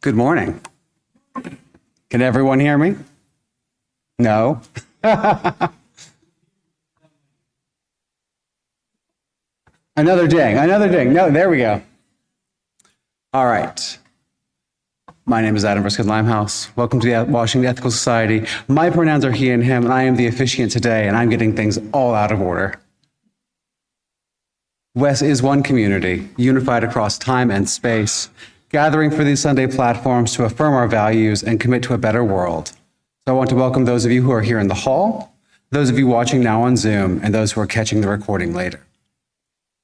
Good morning. Can everyone hear me? No? Another ding. No, there we go. All right. My name is Adam Briscoe Limehouse. Welcome to the Washington Ethical Society. My pronouns are he and him, and I am the officiant today, and I'm getting things all out of order. WES is one community, unified across time and space, gathering for these Sunday platforms to affirm our values and commit to a better world. So I want to welcome those of you who are here in the hall, those of you watching now on Zoom, and those who are catching the recording later.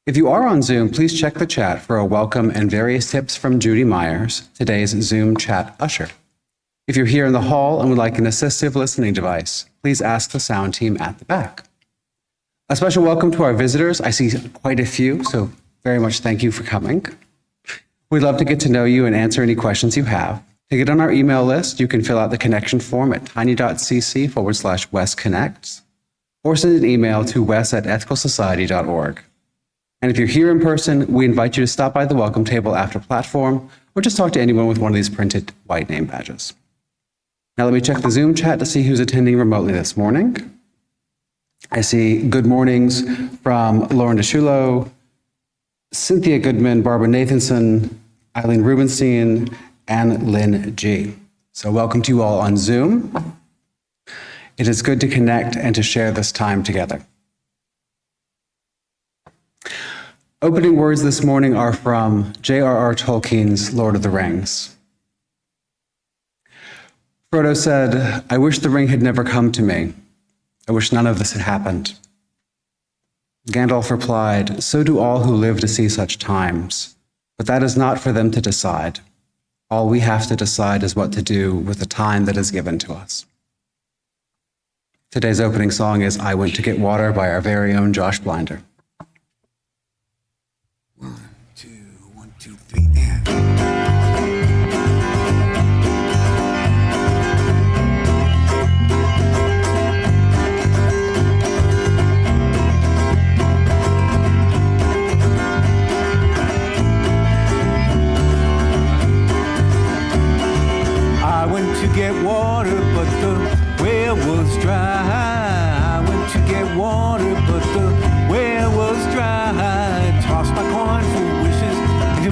If you are on Zoom, please check the chat for a welcome and various tips from Judy Myers, today's Zoom chat usher. If you're here in the hall and would like an assistive listening device, please ask the sound team at the back. A special welcome to our visitors. I see quite a few, so very much thank you for coming. We'd love to get to know you and answer any questions you have. To get on our email list, you can fill out the connection form at tiny.cc/wesconnects or send an email to wes@ethicalsociety.org. And if you're here in person, we invite you to stop by the welcome table after platform or just talk to anyone with one of these printed white name badges. Now let me check the Zoom chat to see who's attending remotely this morning. I see good mornings from Lauren DeShulo, Cynthia Goodman, Barbara Nathanson, Eileen Rubenstein, and Lynn G. So welcome to you all on Zoom. It is good to connect and to share this time together. Opening words this morning are from J.R.R. Tolkien's Lord of the Rings. Frodo said, "I wish the ring had never come to me. I wish none of this had happened." Gandalf replied, "So do all who live to see such times, but that is not for them to decide. All we have to decide is what to do with the time that is given to us." Today's opening song is "I Went to Get Water" by our very own Josh Blinder. 1, 2, 3, and... I went to get water, but the well was dry. I went to get water, but the well was dry. I tossed my coin for wishes, and to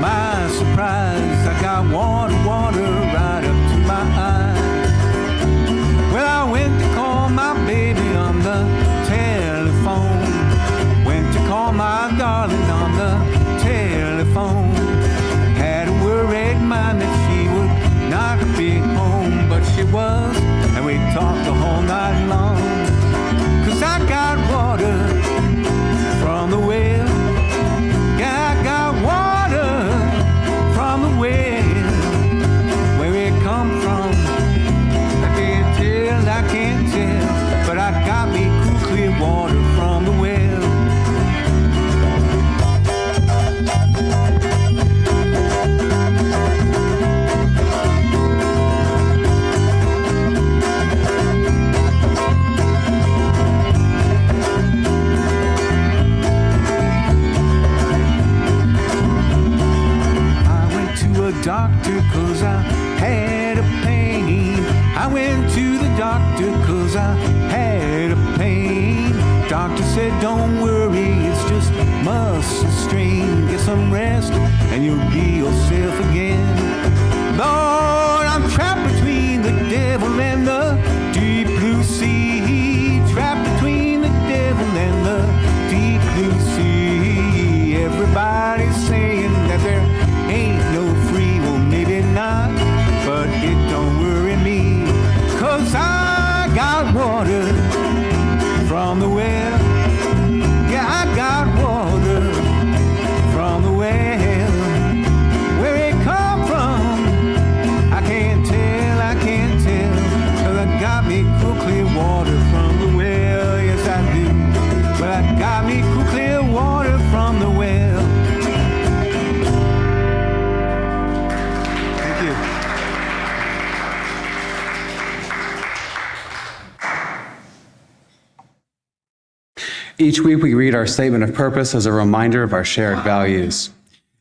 my surprise, I got water right up to my eyes. Well, I went to call my baby on the telephone. Went to call my darling on the telephone. Had a worried mind that she would not be home, but she was, and we talked the whole night long. 'Cause I got water from the well. Yeah, I got water from the well. Where it come from, I can't tell, but I got me cool, clear water from the well. Doctor, 'cause I had a pain. I went to the doctor 'cause I had a pain. Doctor said, "Don't worry, it's just muscle strain. Get some rest and you'll be yourself again." Lord, I'm trapped between the devil and the deep blue sea. Trapped between the devil and the deep blue sea. Everybody's saying that there ain't no free, well maybe not, but it don't worry me, 'cause I got water from the well. Yeah, I got water from the well. Where it come from, I can't tell, 'cause I got me cool, clear water from the well. Yes, I do. Well, I got me cool, clear water from the well. Each week we read our statement of purpose as a reminder of our shared values.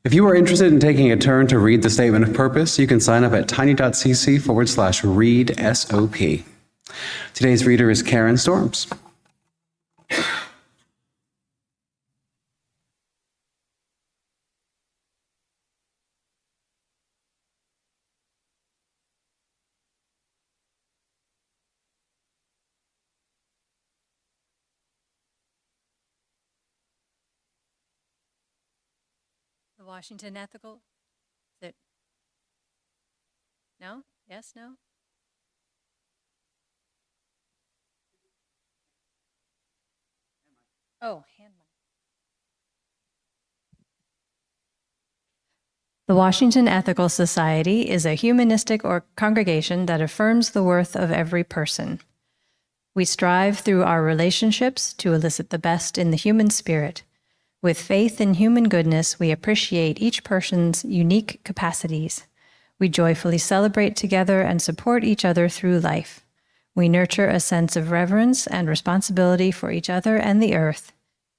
If you are interested in taking a turn to read the Statement of Purpose, you can sign up at tiny.cc/readsop. Today's reader is Karen Storms. The Washington Ethical, is it? No? Yes, no? Oh, hand mic. The Washington Ethical Society is a humanistic or congregation that affirms the worth of every person. We strive through our relationships to elicit the best in the human spirit. With faith in human goodness, we appreciate each person's unique capacities. We joyfully celebrate together and support each other through life. We nurture a sense of reverence and responsibility for each other and the earth.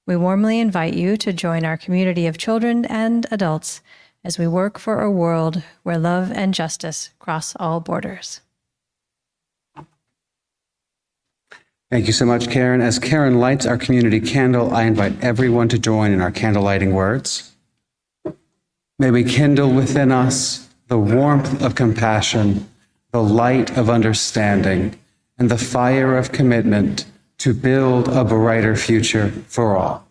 We warmly invite you to join our community of children and adults as we work for a world where love and justice cross all borders. Thank you so much, Karen. As Karen lights our community candle, I invite everyone to join in our candle lighting words. May we kindle within us the warmth of compassion, the light of understanding, and the fire of commitment to build a brighter future for all.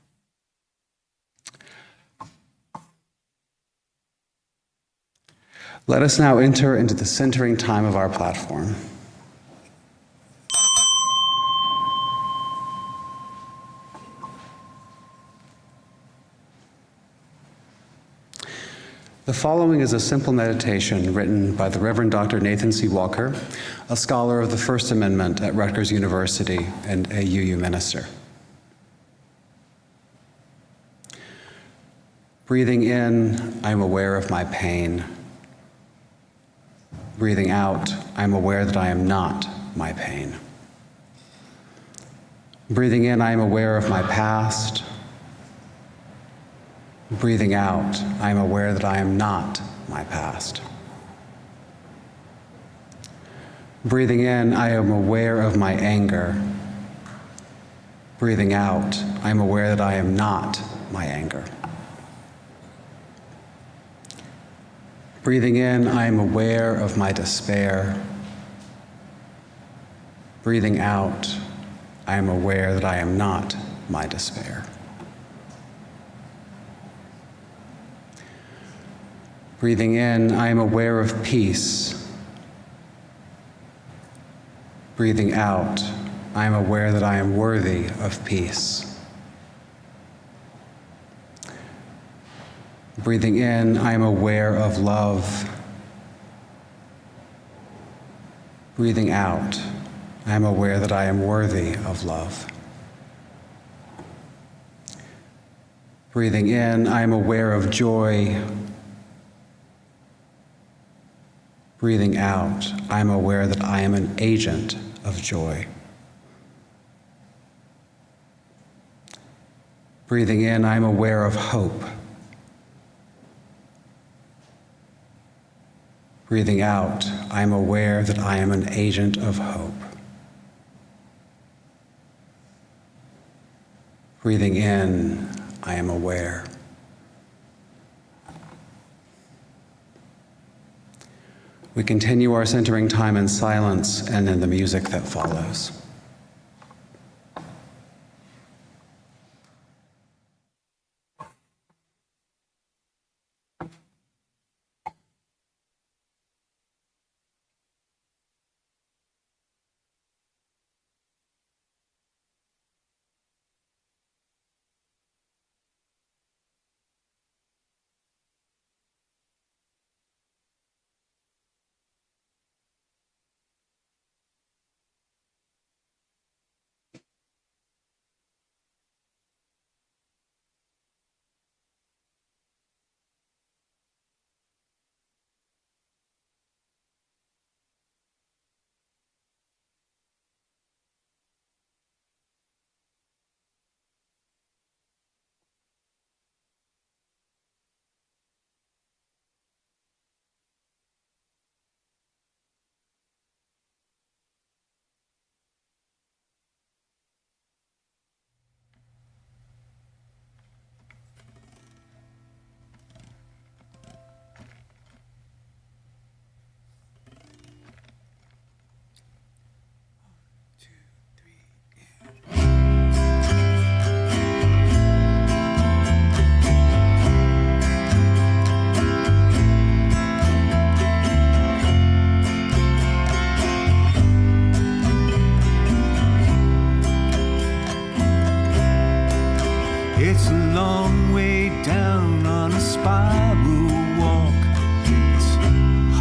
Let us now enter into the centering time of our platform. The following is a simple meditation written by the Reverend Dr. Nathan C. Walker, a scholar of the First Amendment at Rutgers University and a UU minister. Breathing in, I'm aware of my pain. Breathing out, I'm aware that I am not my pain. Breathing in, I am aware of my past. Breathing out, I am aware that I am not my past. Breathing in, I am aware of my anger. Breathing out, I am aware that I am not my anger. Breathing in, I am aware of my despair. Breathing out, I am aware that I am not my despair. Breathing in, I am aware of peace. Breathing out, I am aware that I am worthy of peace. Breathing in, I am aware of love. Breathing out, I am aware that I am worthy of love. Breathing in, I am aware of joy. Breathing out, I am aware that I am an agent of joy. Breathing in, I am aware of hope. Breathing out, I am aware that I am an agent of hope. Breathing in, I am aware. We continue our centering time in silence and in the music that follows.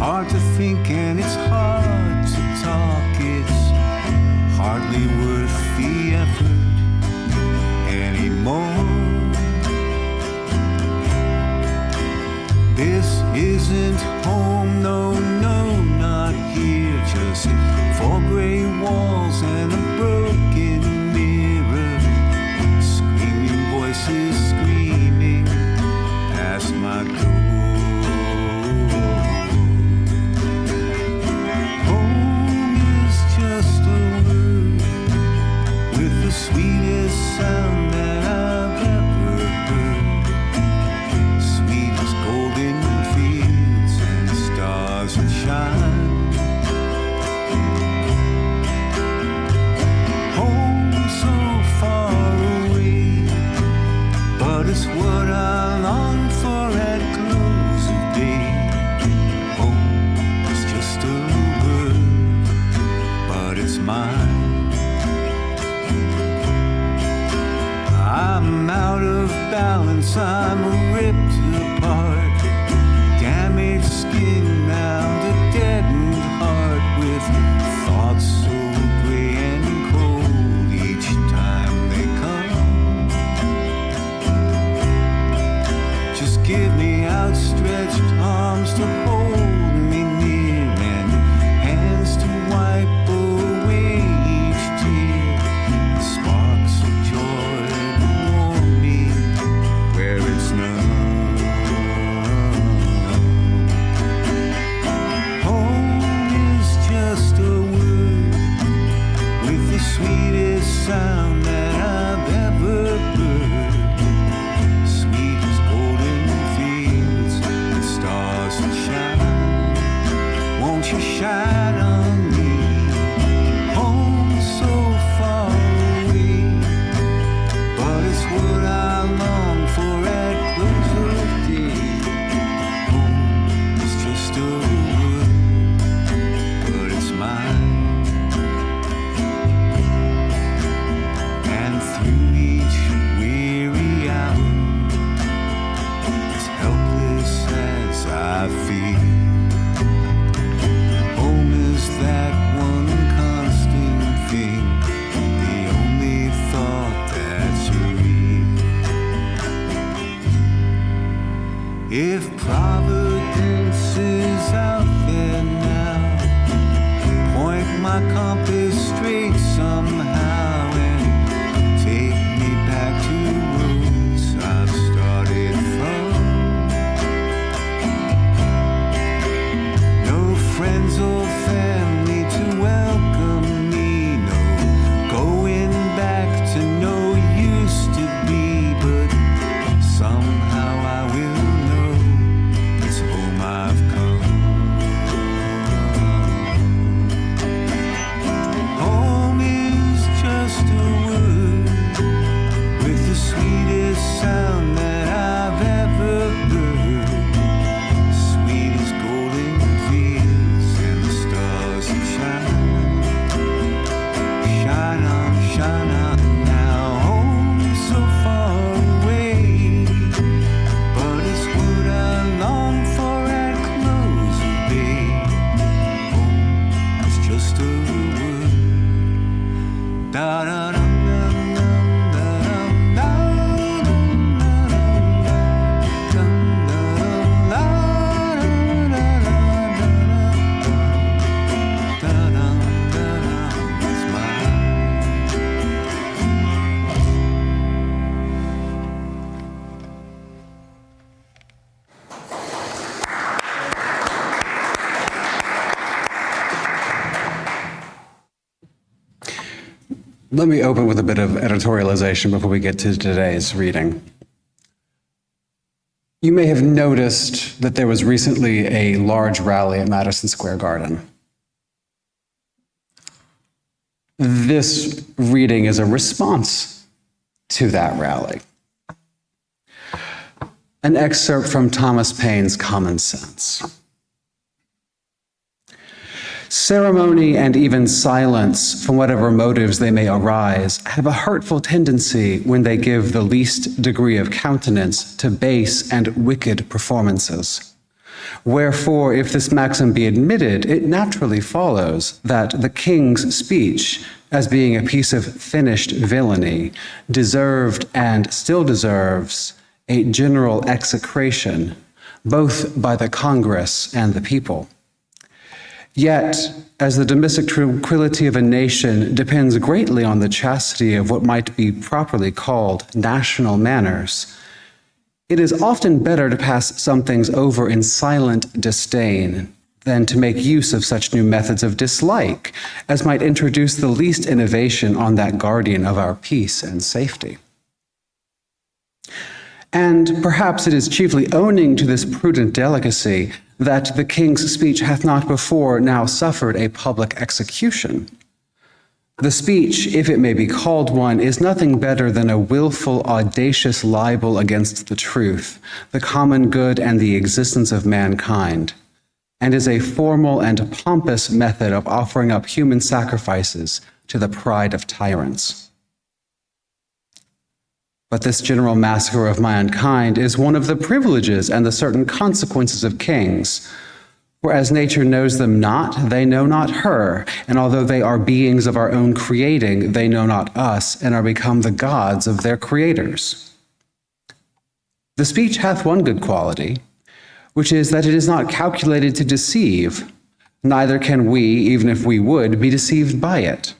hard to think and it's hard to talk. It's hardly worth the effort anymore. This isn't home, no, no, not here. Just four gray walls and a broken mirror. Screaming voices screaming past my door. Home is just a word with the sweetest sound that I've ever heard. Sweet as golden fields and stars that shine. Home so far away, but it's what I long for at close of day. Home is just a word, but it's mine. I'm out of balance, I'm ripped apart. Damaged skin and a deadened heart with thoughts so gray and cold each time they come. Just give me outstretched arms to hold me near and hands to wipe away each tear. Sparks of joy to warm me where it's none. Home is just a word with the sweetest sound that I've ever heard. Sweet as golden fields and stars that shine. Won't you shine on me? Home so far away, but it's what I long for at close of day. Home is just a word, but it's mine. And through each weary hour, as helpless as I feel, home is that one constant thing, the only thought that's real. If Providence is out there now, point my compass straight somehow and take me back to roads I've started from. No friends or family to welcome me, no going back to no used to be, but somehow I will know it's home I've come. Home is just a word with the sweetest sound that I've ever heard. Sweet as golden fields and the stars that shine. Shine on now. Home so far away, but it's what I long for at close of day. Home is just a word. Da da da. Let me open with a bit of editorialization before we get to today's reading. You may have noticed that there was recently a large rally at Madison Square Garden. This reading is a response to that rally. An excerpt from Thomas Paine's Common Sense. Ceremony and even silence, from whatever motives they may arise, have a hurtful tendency when they give the least degree of countenance to base and wicked performances. Wherefore, if this maxim be admitted, it naturally follows that the king's speech, as being a piece of finished villainy, deserved and still deserves a general execration, both by the Congress and the people. Yet, as the domestic tranquility of a nation depends greatly on the chastity of what might be properly called national manners, it is often better to pass some things over in silent disdain than to make use of such new methods of dislike as might introduce the least innovation on that guardian of our peace and safety. And perhaps it is chiefly owning to this prudent delicacy that the king's speech hath not before now suffered a public execution. The speech, if it may be called one, is nothing better than a willful, audacious libel against the truth, the common good, and the existence of mankind, and is a formal and pompous method of offering up human sacrifices to the pride of tyrants. But this general massacre of mankind is one of the privileges and the certain consequences of kings. For as nature knows them not, they know not her, and although they are beings of our own creating, they know not us, and are become the gods of their creators. The speech hath one good quality, which is that it is not calculated to deceive, neither can we, even if we would, be deceived by it.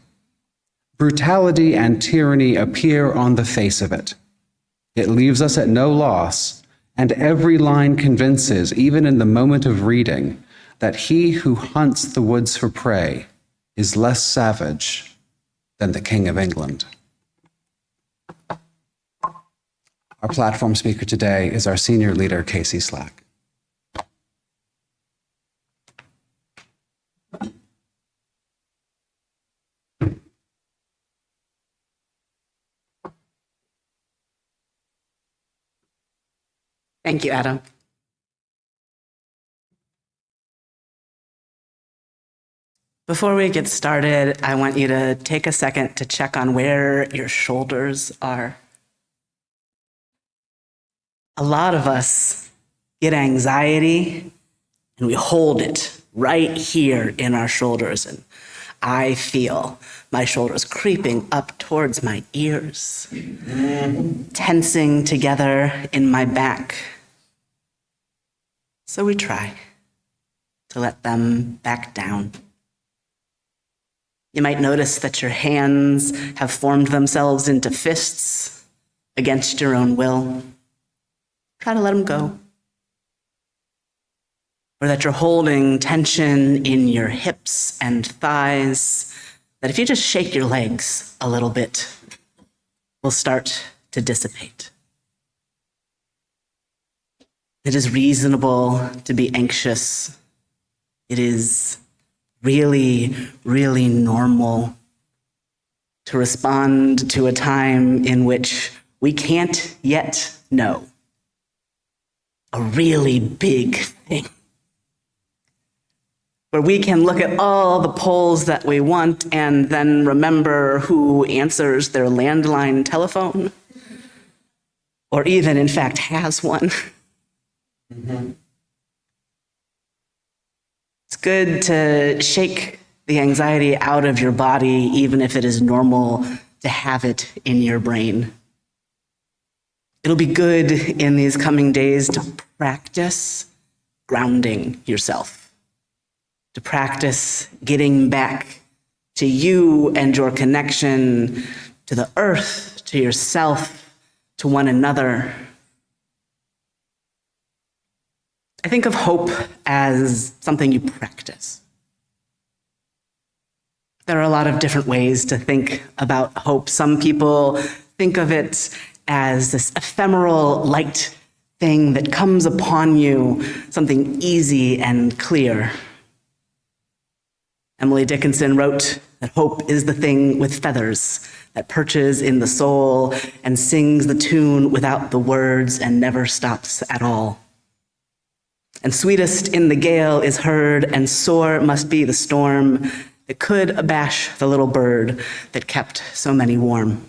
Brutality and tyranny appear on the face of it. It leaves us at no loss, and every line convinces, even in the moment of reading, that he who hunts the woods for prey is less savage than the King of England. Our platform speaker today is our senior leader, Casey Slack. Thank you, Adam. Before we get started, I want you to take a second to check on where your shoulders are. A lot of us get anxiety and we hold it right here in our shoulders. And I feel my shoulders creeping up towards my ears, tensing together in my back. So we try to let them back down. You might notice that your hands have formed themselves into fists against your own will. Try to let them go. Or that you're holding tension in your hips and thighs, that if you just shake your legs a little bit, will start to dissipate. It is reasonable to be anxious. It is really, really normal to respond to a time in which we can't yet know a really big thing, where we can look at all the polls that we want and then remember who answers their landline telephone, or even, in fact, has one. Mm-hmm. It's good to shake the anxiety out of your body, even if it is normal to have it in your brain. It'll be good in these coming days to practice grounding yourself, to practice getting back to you and your connection to the earth, to yourself, to one another. I think of hope as something you practice. There are a lot of different ways to think about hope. Some people think of it as this ephemeral light thing that comes upon you, something easy and clear. Emily Dickinson wrote that hope is the thing with feathers that perches in the soul and sings the tune without the words and never stops at all. And sweetest in the gale is heard, and sore must be the storm that could abash the little bird that kept so many warm.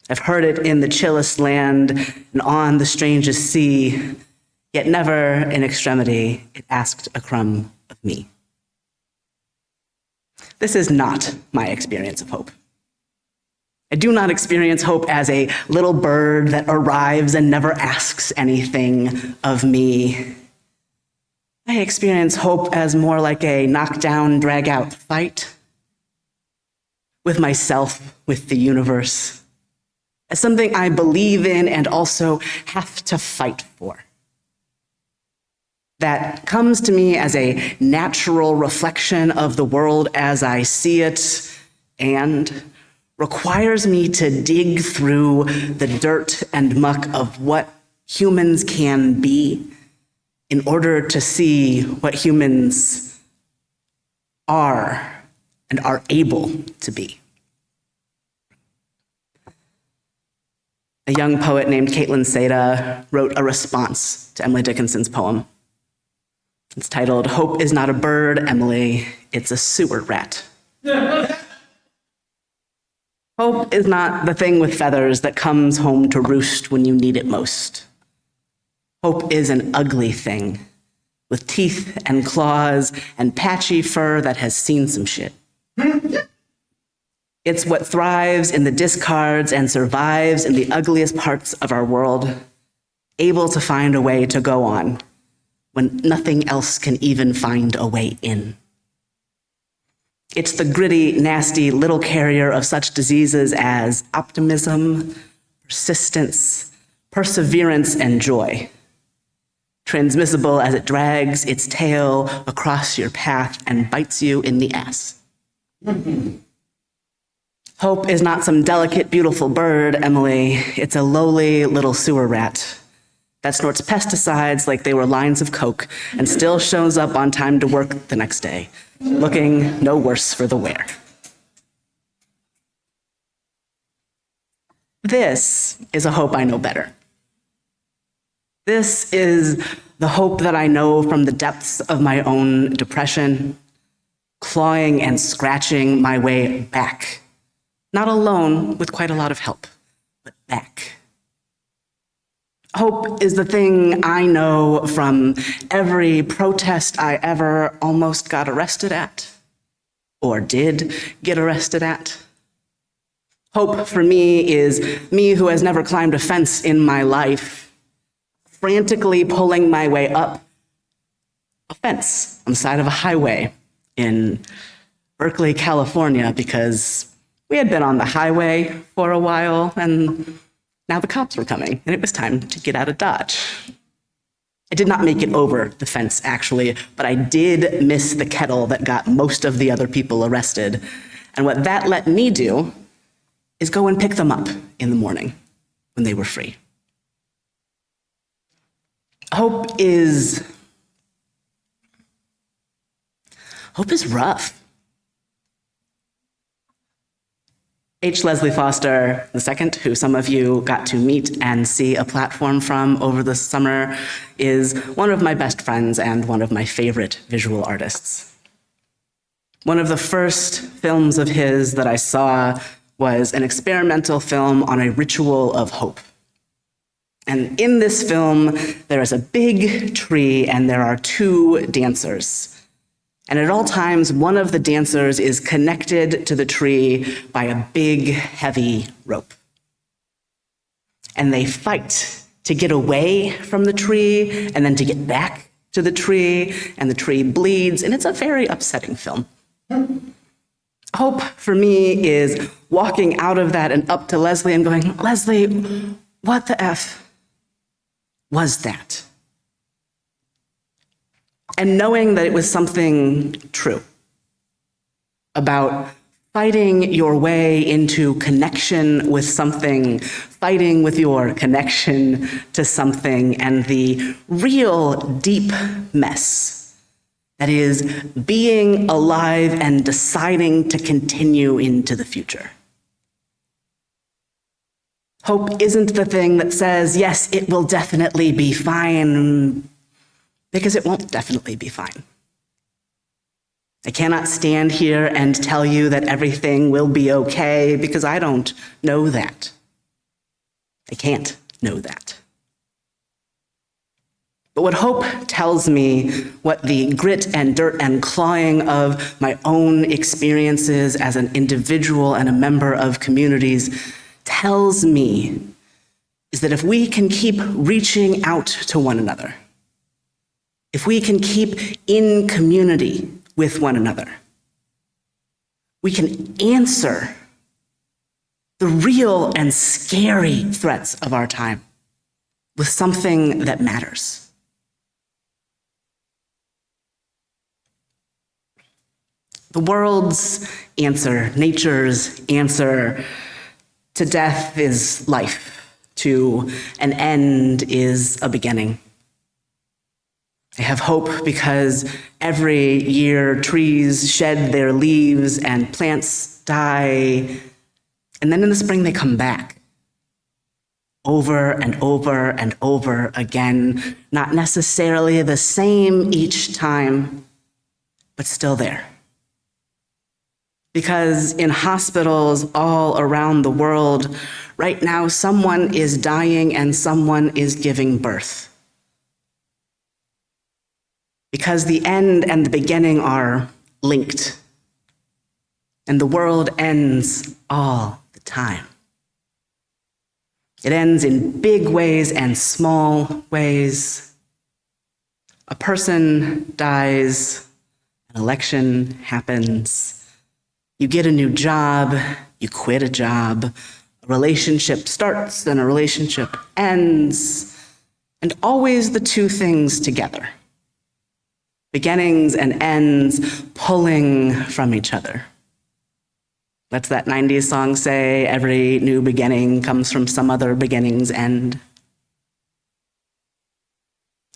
I've heard it in the chillest land and on the strangest sea, yet never in extremity it asked a crumb of me. This is not my experience of hope. I do not experience hope as a little bird that arrives and never asks anything of me. I experience hope as more like a knockdown, drag-out fight with myself, with the universe, as something I believe in and also have to fight for. That comes to me as a natural reflection of the world as I see it and requires me to dig through the dirt and muck of what humans can be in order to see what humans are and are able to be. A young poet named Caitlin Seda wrote a response to Emily Dickinson's poem. It's titled, "Hope is not a bird, Emily, it's a sewer rat." Hope is not the thing with feathers that comes home to roost when you need it most. Hope is an ugly thing with teeth and claws and patchy fur that has seen some shit. It's what thrives in the discards and survives in the ugliest parts of our world, able to find a way to go on when nothing else can even find a way in. It's the gritty, nasty little carrier of such diseases as optimism, persistence, perseverance, and joy, transmissible as it drags its tail across your path and bites you in the ass. Hope is not some delicate, beautiful bird, Emily. It's a lowly little sewer rat that snorts pesticides like they were lines of coke and still shows up on time to work the next day, looking no worse for the wear. This is a hope I know better. This is the hope that I know from the depths of my own depression, clawing and scratching my way back. Not alone, with quite a lot of help, but back. Hope is the thing I know from every protest I ever almost got arrested at, or did get arrested at. Hope for me is me who has never climbed a fence in my life, frantically pulling my way up a fence on the side of a highway in Berkeley, California, because we had been on the highway for a while, and now the cops were coming, and it was time to get out of Dodge. I did not make it over the fence, actually, but I did miss the kettle that got most of the other people arrested. And what that let me do is go and pick them up in the morning when they were free. Hope is rough. H. Leslie Foster II, who some of you got to meet and see a platform from over the summer, is one of my best friends and one of my favorite visual artists. One of the first films of his that I saw was an experimental film on a ritual of hope. And in this film, there is a big tree and there are two dancers. And at all times, one of the dancers is connected to the tree by a big, heavy rope. And they fight to get away from the tree and then to get back to the tree, and the tree bleeds, and it's a very upsetting film. Hope for me is walking out of that and up to Leslie and going, "Leslie, what the F was that?" And knowing that it was something true about fighting your way into connection with something, fighting with your connection to something, and the real deep mess that is being alive and deciding to continue into the future. Hope isn't the thing that says, yes, it will definitely be fine, because it won't definitely be fine. I cannot stand here and tell you that everything will be okay, because I don't know that. I can't know that. But what hope tells me, what the grit and dirt and clawing of my own experiences as an individual and a member of communities tells me, is that if we can keep reaching out to one another, if we can keep in community with one another, we can answer the real and scary threats of our time with something that matters. The world's answer, nature's answer to death is life, to an end is a beginning. I have hope because every year trees shed their leaves and plants die, and then in the spring they come back. Over and over and over again, not necessarily the same each time, but still there. Because in hospitals all around the world, right now, someone is dying and someone is giving birth. Because the end and the beginning are linked, and the world ends all the time. It ends in big ways and small ways. A person dies, an election happens. You get a new job, you quit a job, a relationship starts, then a relationship ends, and always the two things together. Beginnings and ends pulling from each other. Let's that 90s song say, every new beginning comes from some other beginning's end.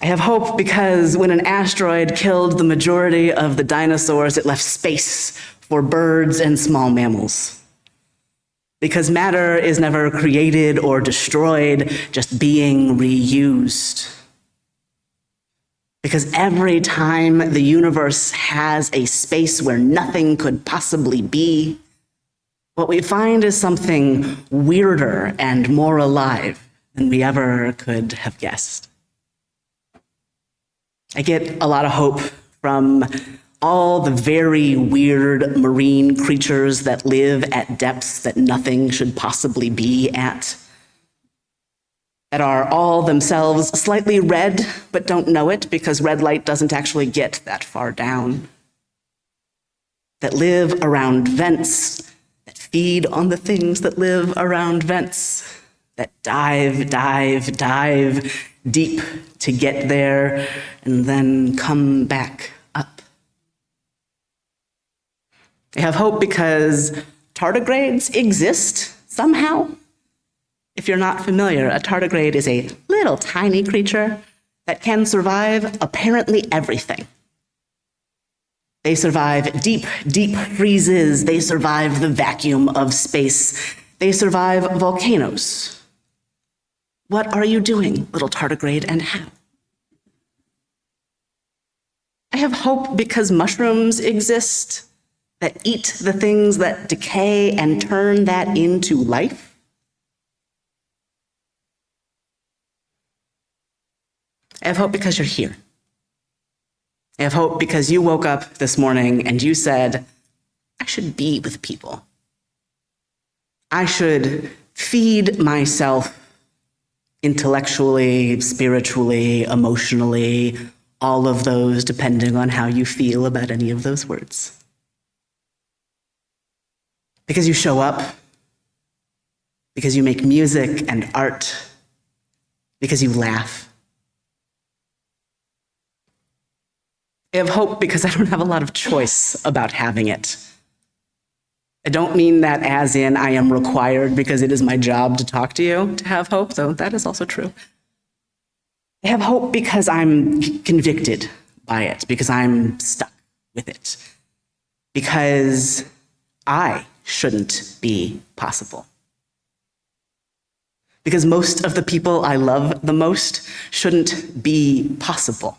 I have hope because when an asteroid killed the majority of the dinosaurs, it left space for birds and small mammals. Because matter is never created or destroyed, just being reused. Because every time the universe has a space where nothing could possibly be, what we find is something weirder and more alive than we ever could have guessed. I get a lot of hope from all the very weird marine creatures that live at depths that nothing should possibly be at, that are all themselves slightly red, but don't know it because red light doesn't actually get that far down, that live around vents, that feed on the things that live around vents, that dive deep to get there and then come back up. I have hope because tardigrades exist somehow. If you're not familiar, a tardigrade is a little tiny creature that can survive apparently everything. They survive deep freezes. They survive the vacuum of space. They survive volcanoes. What are you doing, little tardigrade, and how? I have hope because mushrooms exist that eat the things that decay and turn that into life. I have hope because you're here. I have hope because you woke up this morning and you said, I should be with people. I should feed myself intellectually, spiritually, emotionally, all of those depending on how you feel about any of those words. Because you show up, because you make music and art, because you laugh. I have hope because I don't have a lot of choice about having it. I don't mean that as in I am required because it is my job to talk to you to have hope, though that is also true. I have hope because I'm convicted by it, because I'm stuck with it, because I shouldn't be possible. Because most of the people I love the most shouldn't be possible.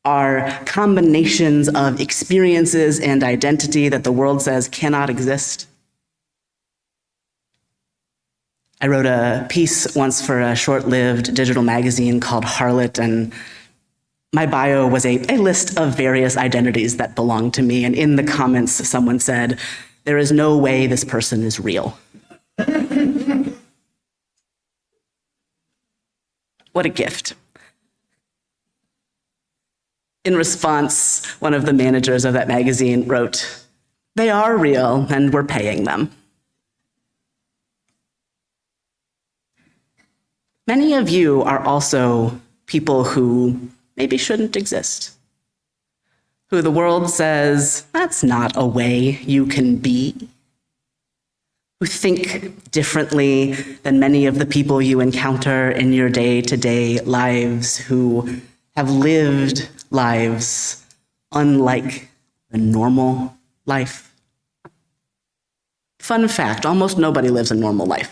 Are combinations of experiences and identity that the world says cannot exist. I wrote a piece once for a short-lived digital magazine called Harlot, and my bio was a list of various identities that belonged to me, and in the comments, someone said, "There is no way this person is real." What a gift. In response, one of the managers of that magazine wrote, "They are real, and we're paying them." Many of you are also people who maybe shouldn't exist, who the world says, "That's not a way you can be," who think differently than many of the people you encounter in your day-to-day lives, who have lived lives unlike the normal life. Fun fact, almost nobody lives a normal life.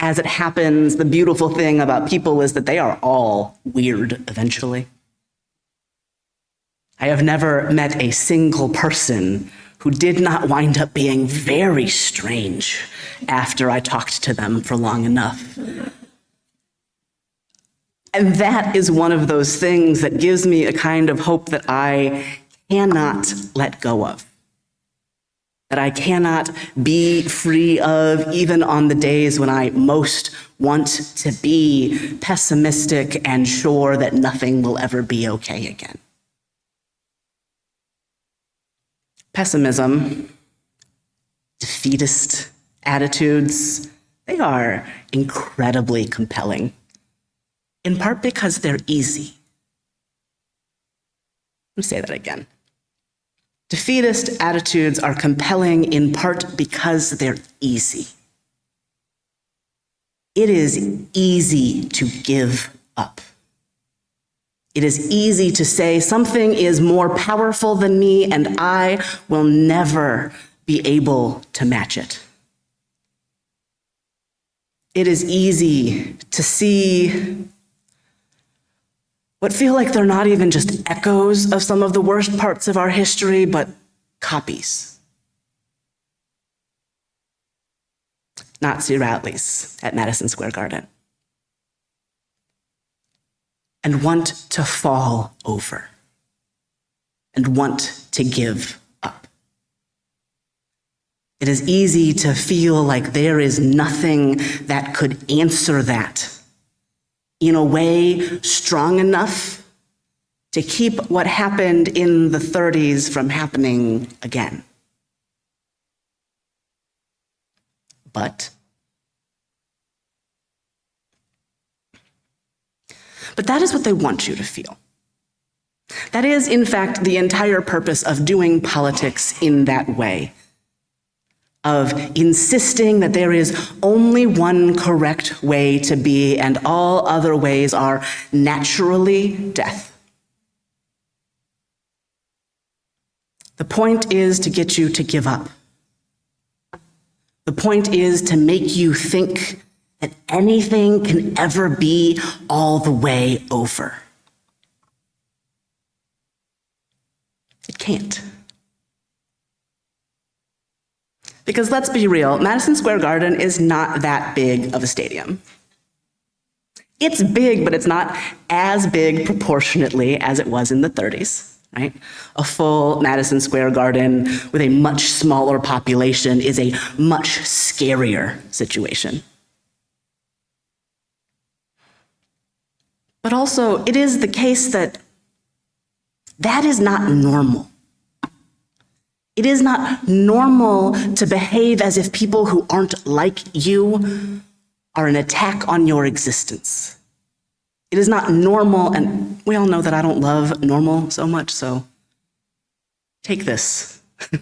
As it happens, the beautiful thing about people is that they are all weird eventually. I have never met a single person who did not wind up being very strange after I talked to them for long enough. And that is one of those things that gives me a kind of hope that I cannot let go of, that I cannot be free of, even on the days when I most want to be pessimistic and sure that nothing will ever be okay again. Pessimism, defeatist attitudes, they are incredibly compelling, in part because they're easy. Let me say that again. Defeatist attitudes are compelling in part because they're easy. It is easy to give up. It is easy to say something is more powerful than me and I will never be able to match it. It is easy to see what feel like they're not even just echoes of some of the worst parts of our history, but copies. Nazi rallies at Madison Square Garden. And want to fall over. And want to give up. It is easy to feel like there is nothing that could answer that in a way strong enough to keep what happened in the 30s from happening again. But that is what they want you to feel. That is, in fact, the entire purpose of doing politics in that way, of insisting that there is only one correct way to be and all other ways are naturally death. The point is to get you to give up. The point is to make you think that anything can ever be all the way over. It can't. Because let's be real, Madison Square Garden is not that big of a stadium. It's big, but it's not as big proportionately as it was in the 30s, right? A full Madison Square Garden with a much smaller population is a much scarier situation. But also, it is the case that that is not normal. It is not normal to behave as if people who aren't like you are an attack on your existence. It is not normal, and we all know that I don't love normal so much, so take this. It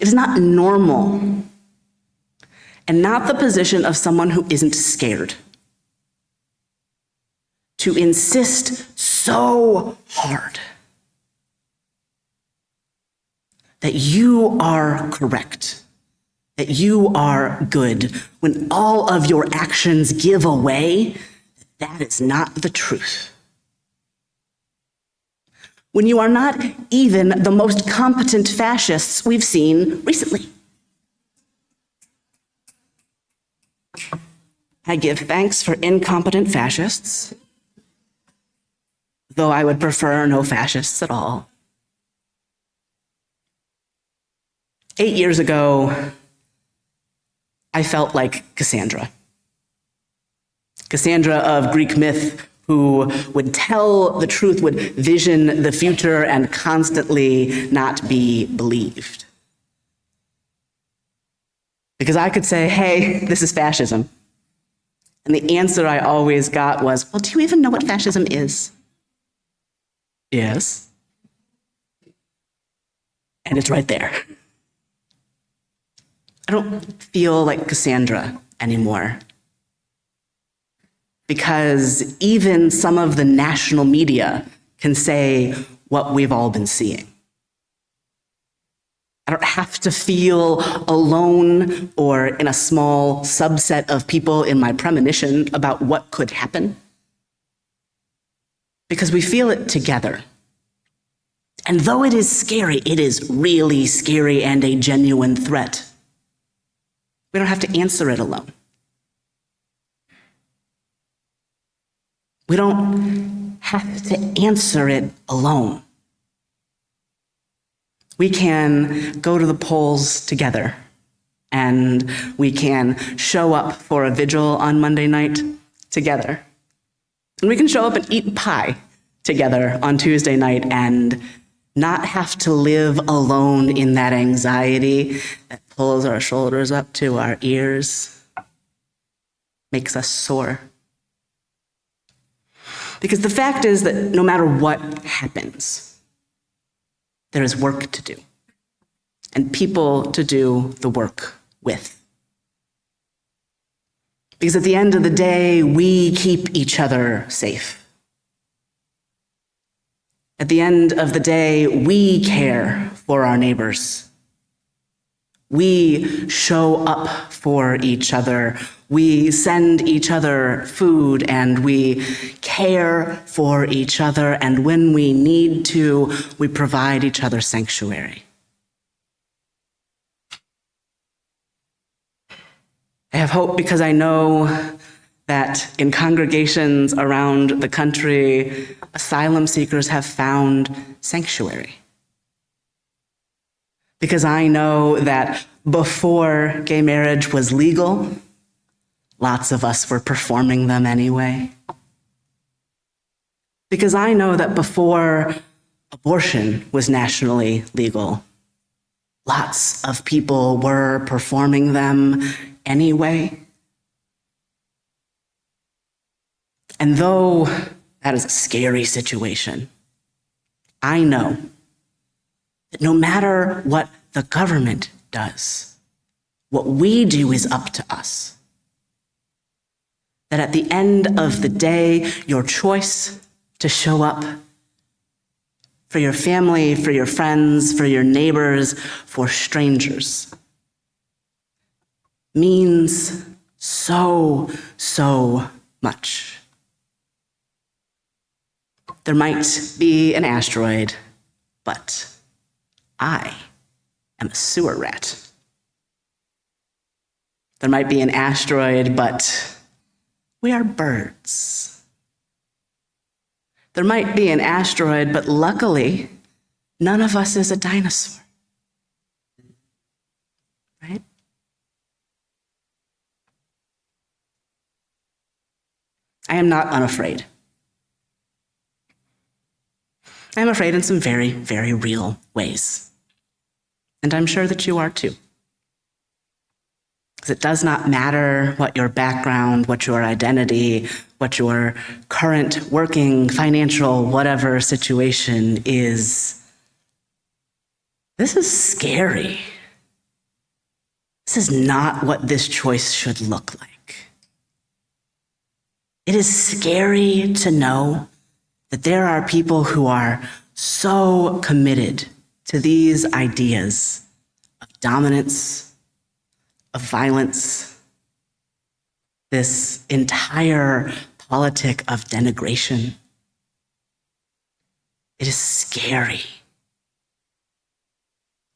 is not normal, and not the position of someone who isn't scared, to insist so hard that you are correct, that you are good, when all of your actions give away that is not the truth. When you are not even the most competent fascists we've seen recently. I give thanks for incompetent fascists, though I would prefer no fascists at all. 8 years ago, I felt like Cassandra. Cassandra of Greek myth, who would tell the truth, would vision the future and constantly not be believed. Because I could say, hey, this is fascism. And the answer I always got was, well, do you even know what fascism is? Yes. And it's right there. I don't feel like Cassandra anymore. Because even some of the national media can say what we've all been seeing. I don't have to feel alone or in a small subset of people in my premonition about what could happen. Because we feel it together. And though it is scary, it is really scary and a genuine threat. We don't have to answer it alone. We don't have to answer it alone. We can go to the polls together, and we can show up for a vigil on Monday night together. And we can show up and eat pie together on Tuesday night and not have to live alone in that anxiety that pulls our shoulders up to our ears, makes us sore. Because the fact is that no matter what happens, there is work to do and people to do the work with. Because at the end of the day, we keep each other safe. At the end of the day, we care for our neighbors. We show up for each other. We send each other food and we care for each other. And when we need to, we provide each other sanctuary. I have hope because I know that in congregations around the country, asylum seekers have found sanctuary. Because I know that before gay marriage was legal, lots of us were performing them anyway. Because I know that before abortion was nationally legal, lots of people were performing them anyway. And though that is a scary situation, I know that no matter what the government does, what we do is up to us. That at the end of the day, your choice to show up for your family, for your friends, for your neighbors, for strangers means so, so much. There might be an asteroid, but I am a sewer rat. There might be an asteroid, but we are birds. There might be an asteroid, but luckily, none of us is a dinosaur. Right? I am not unafraid. I am afraid in some very, very real ways. And I'm sure that you are too. Because it does not matter what your background, what your identity, what your current working, financial, whatever situation is. This is scary. This is not what this choice should look like. It is scary to know that there are people who are so committed to these ideas of dominance, of violence, this entire politic of denigration. It is scary.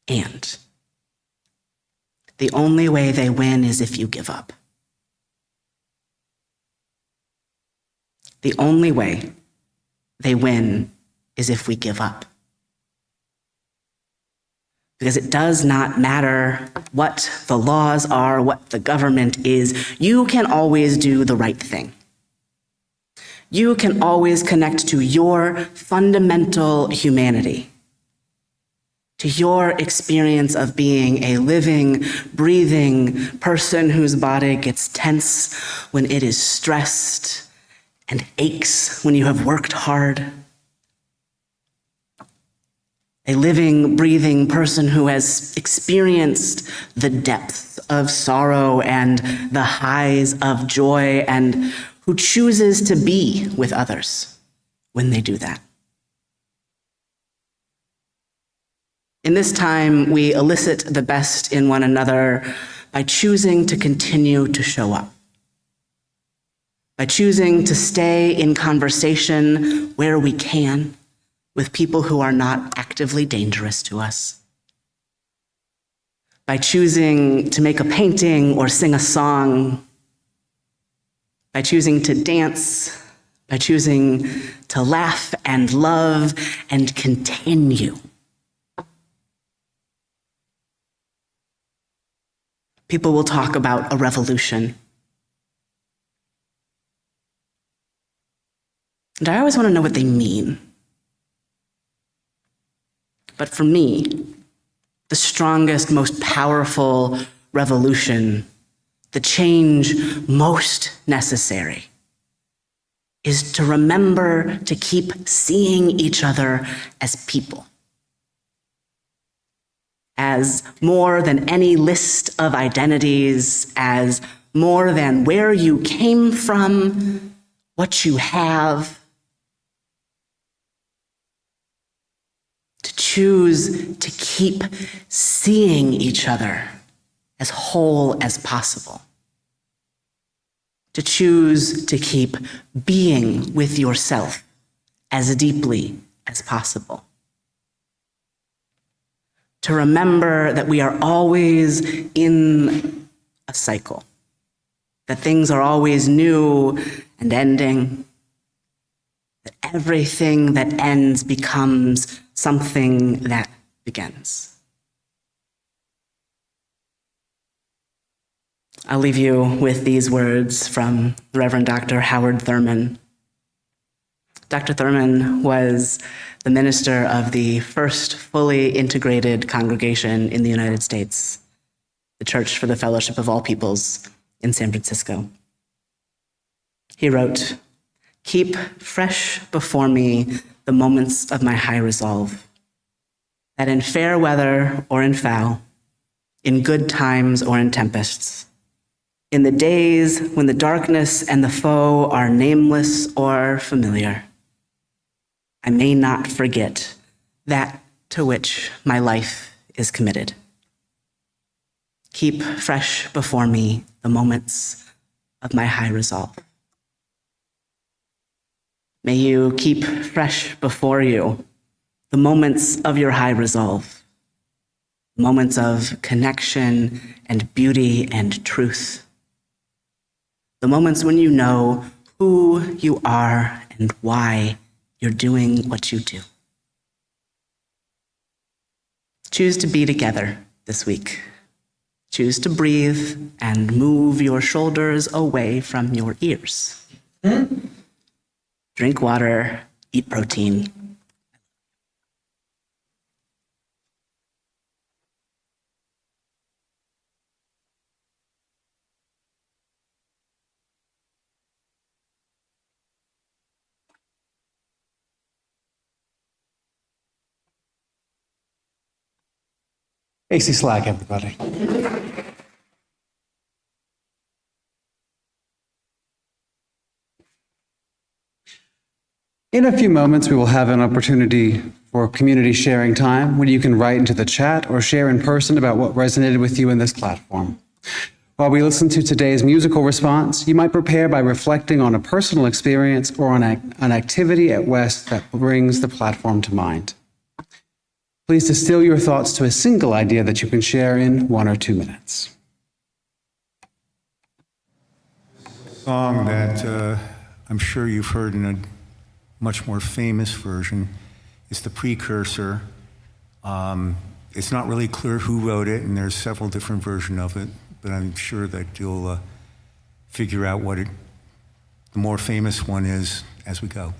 And the only way they win is if you give up. the only way they win is if we give up. Because it does not matter what the laws are, what the government is, you can always do the right thing. You can always connect to your fundamental humanity, to your experience of being a living, breathing person whose body gets tense when it is stressed and aches when you have worked hard. A living, breathing person who has experienced the depth of sorrow and the highs of joy, and who chooses to be with others when they do that. In this time, we elicit the best in one another by choosing to continue to show up, by choosing to stay in conversation where we can with people who are not actively dangerous to us, by choosing to make a painting or sing a song, by choosing to dance, by choosing to laugh and love and continue. People will talk about a revolution. And I always want to know what they mean. But for me, the strongest, most powerful revolution, the change most necessary, is to remember to keep seeing each other as people, as more than any list of identities, as more than where you came from, what you have. To choose to keep seeing each other as whole as possible. To choose to keep being with yourself as deeply as possible. To remember that we are always in a cycle, that things are always new and ending, that everything that ends becomes something that begins. I'll leave you with these words from the Reverend Dr. Howard Thurman. Dr. Thurman was the minister of the first fully integrated congregation in the United States, the Church for the Fellowship of All Peoples in San Francisco. He wrote, "Keep fresh before me the moments of my high resolve, that in fair weather or in foul, in good times or in tempests, in the days when the darkness and the foe are nameless or familiar, I may not forget that to which my life is committed. Keep fresh before me the moments of my high resolve." May you keep fresh before you the moments of your high resolve, moments of connection and beauty and truth, the moments when you know who you are and why you're doing what you do. Choose to be together this week. Choose to breathe and move your shoulders away from your ears. Drink water, eat protein. AC Slack, everybody. In a few moments, we will have an opportunity for community sharing time when you can write into the chat or share in person about what resonated with you in this platform. While we listen to today's musical response, you might prepare by reflecting on a personal experience or on an activity at WES that brings the platform to mind. Please distill your thoughts to a single idea that you can share in 1 or 2 minutes. Song that I'm sure you've heard in a much more famous version. It's the precursor. It's not really clear who wrote it, and there's several different versions of it, but I'm sure that you'll figure out what the more famous one is as we go.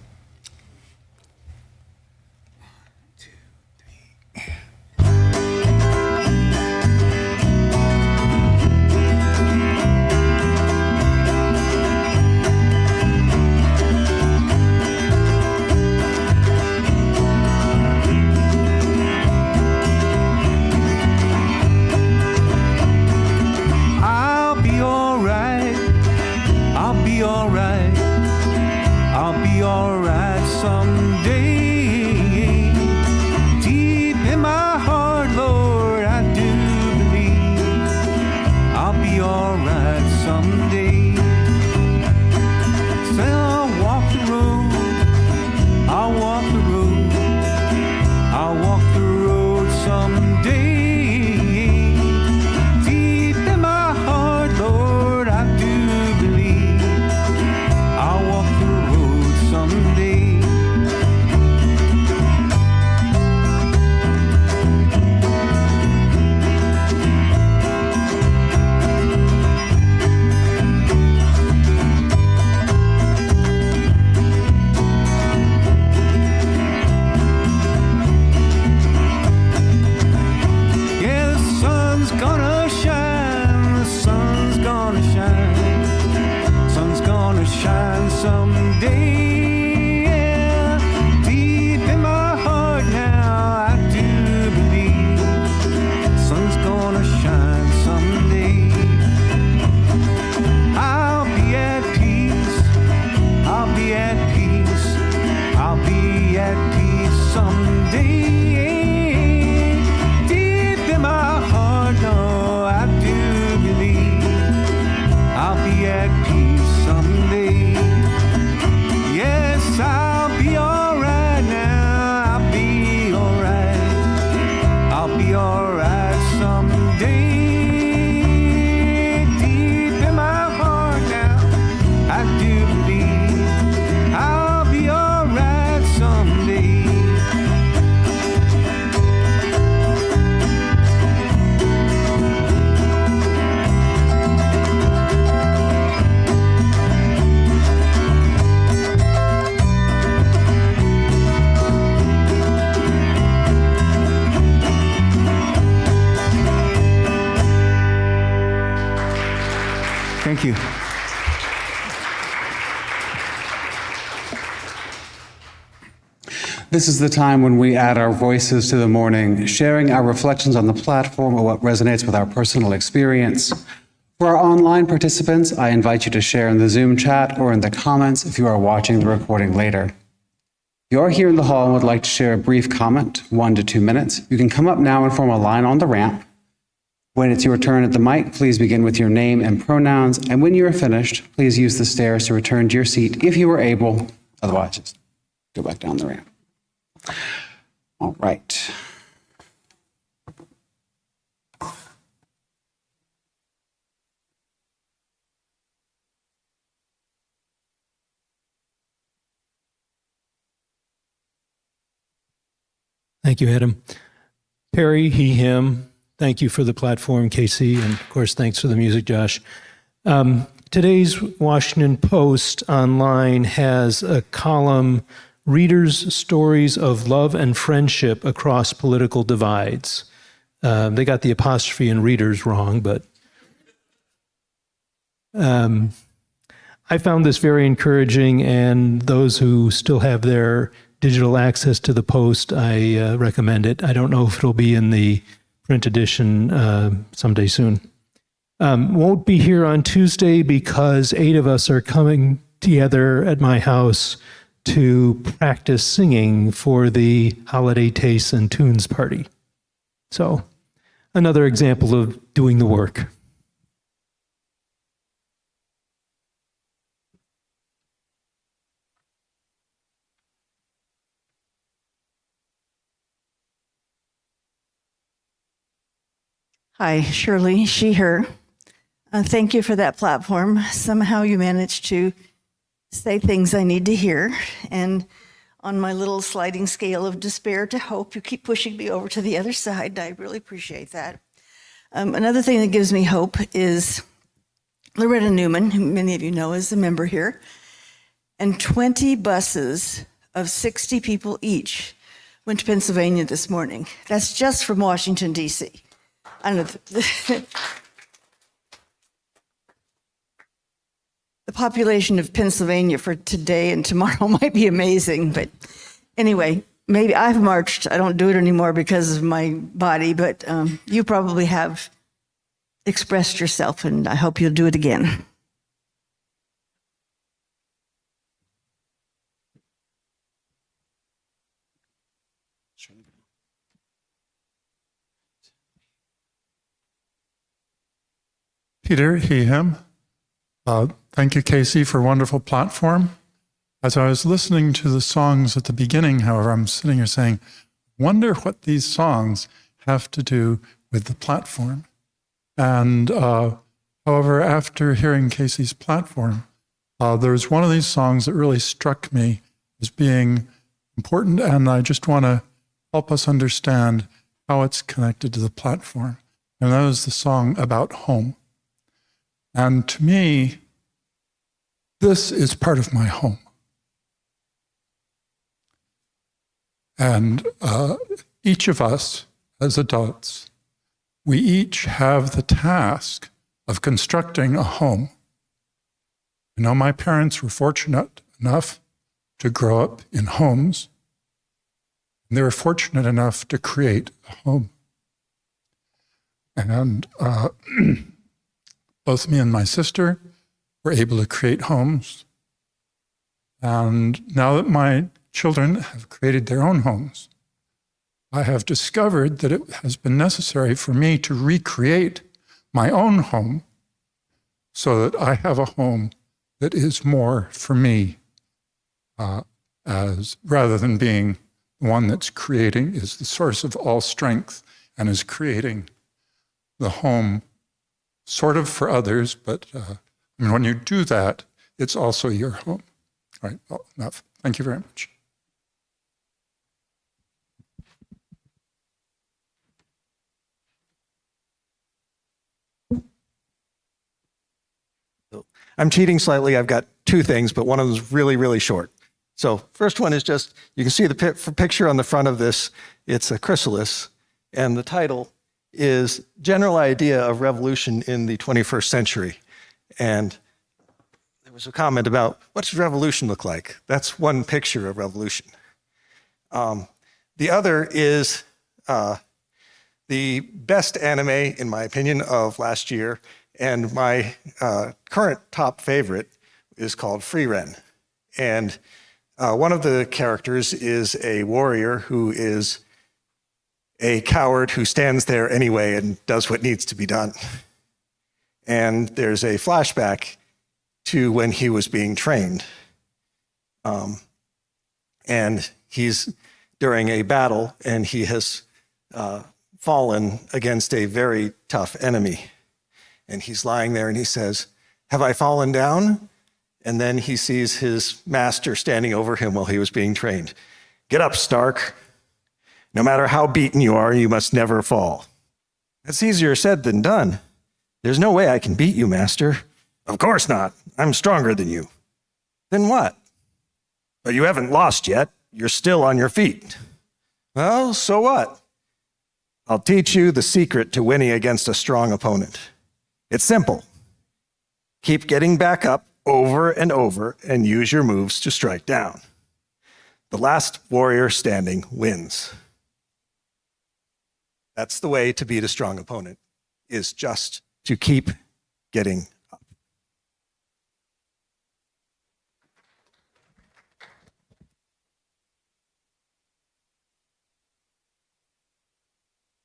Thank you. This is the time when we add our voices to the morning, sharing our reflections on the platform or what resonates with our personal experience. For our online participants, I invite you to share in the Zoom chat or in the comments if you are watching the recording later. If you are here in the hall and would like to share a brief comment, 1 to 2 minutes, you can come up now and form a line on the ramp. When it's your turn at the mic, please begin with your name and pronouns, and when you are finished, please use the stairs to return to your seat if you are able. Otherwise, just go back down the ramp. All right. Thank you, Adam. Perry, he, him. Thank you for the platform, Casey, and of course, thanks for the music, Josh. Today's Washington Post online has a column, Readers' Stories of Love and Friendship Across Political Divides. They got the apostrophe in readers wrong, but I found this very encouraging, and those who still have their digital access to the Post, I recommend it. I don't know if it'll be in the print edition someday soon. Won't be here on Tuesday because 8 of us are coming together at my house to practice singing for the Holiday Tastes and Tunes party. So, another example of doing the work. Hi, Shirley, she, her. Thank you for that platform. Somehow you managed to say things I need to hear. And on my little sliding scale of despair to hope, you keep pushing me over to the other side. I really appreciate that. Another thing that gives me hope is Loretta Newman, who many of you know is a member here, and 20 buses of 60 people each went to Pennsylvania this morning. That's just from Washington, D.C. I don't know. The population of Pennsylvania for today and tomorrow might be amazing, but anyway, maybe I've marched. I don't do it anymore because of my body, but you probably have expressed yourself, and I hope you'll do it again. Peter, he, him. Thank you, Casey, for a wonderful platform. As I was listening to the songs at the beginning, however, I'm sitting here saying, wonder what these songs have to do with the platform. And however, after hearing Casey's platform, there's one of these songs that really struck me as being important, and I just want to help us understand how it's connected to the platform. And that was the song About Home. And to me, this is part of my home. And each of us as adults, we each have the task of constructing a home. I know my parents were fortunate enough to grow up in homes, and they were fortunate enough to create a home. And both me and my sister were able to create homes. And now that my children have created their own homes, I have discovered that it has been necessary for me to recreate my own home so that I have a home that is more for me, as rather than being the one that's creating, is the source of all strength and is creating the home sort of for others, but when you do that, it's also your home. All right, well, enough. Thank you very much. I'm cheating slightly. I've got two things, but one of them is really, really short. So first one is just, you can see the picture on the front of this. It's a chrysalis, and the title is General Idea of Revolution in the 21st Century. And there was a comment about, what does revolution look like? That's one picture of revolution. The other is the best anime, in my opinion, of last year. And my current top favorite is called Free Ren. And one of the characters is a warrior who is a coward who stands there anyway and does what needs to be done. And there's a flashback to when he was being trained. And he's during a battle, and he has fallen against a very tough enemy. And he's lying there and he says, "Have I fallen down?" And then he sees his master standing over him while he was being trained. "Get up, Stark. No matter how beaten you are, you must never fall." That's easier said than done. "There's no way I can beat you, Master." "Of course not. I'm stronger than you." "Then what?" "But you haven't lost yet. You're still on your feet." "Well, so what?" "I'll teach you the secret to winning against a strong opponent. It's simple. Keep getting back up over and over and use your moves to strike down. The last warrior standing wins." That's the way to beat a strong opponent, is just to keep getting up.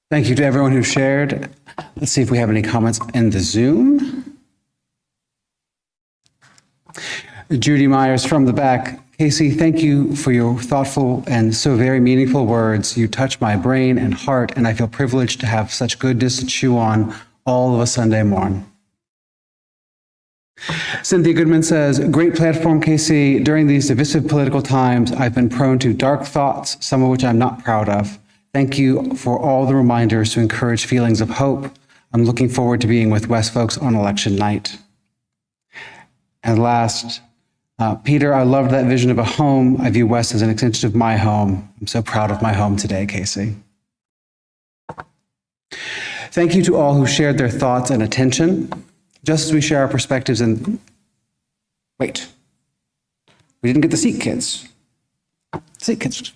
Thank you to everyone who shared. Let's see if we have any comments in the Zoom. Judy Myers from the back. Casey, thank you for your thoughtful and so very meaningful words. You touch my brain and heart, and I feel privileged to have such goodness to chew on all of a Sunday morning. Cynthia Goodman says, great platform, KC. During these divisive political times, I've been prone to dark thoughts, some of which I'm not proud of. Thank you for all the reminders to encourage feelings of hope. I'm looking forward to being with WES folks on election night. And last, Peter, I loved that vision of a home. I view WES as an extension of my home. I'm so proud of my home today, Casey. Thank you to all who shared their thoughts and attention. Just as we share our perspectives and, wait, we didn't get the seat kids. Seat kids.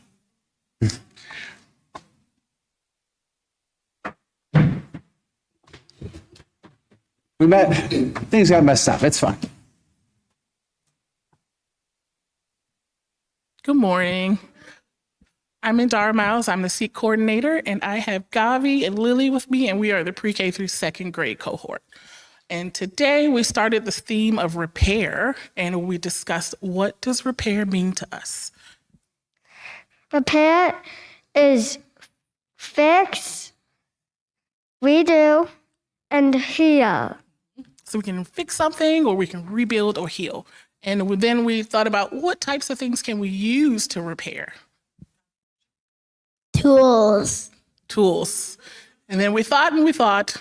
Things got messed up, it's fine. Good morning. I'm Indara Miles. I'm the SEEK coordinator, and I have Gavi and Lily with me, and we are the pre-K through second grade cohort. And today we started this theme of repair, and we discussed what does repair mean to us. Repair is fix, redo, and heal. So we can fix something, or we can rebuild or heal. And then we thought about what types of things can we use to repair? Tools. Tools. And then we thought,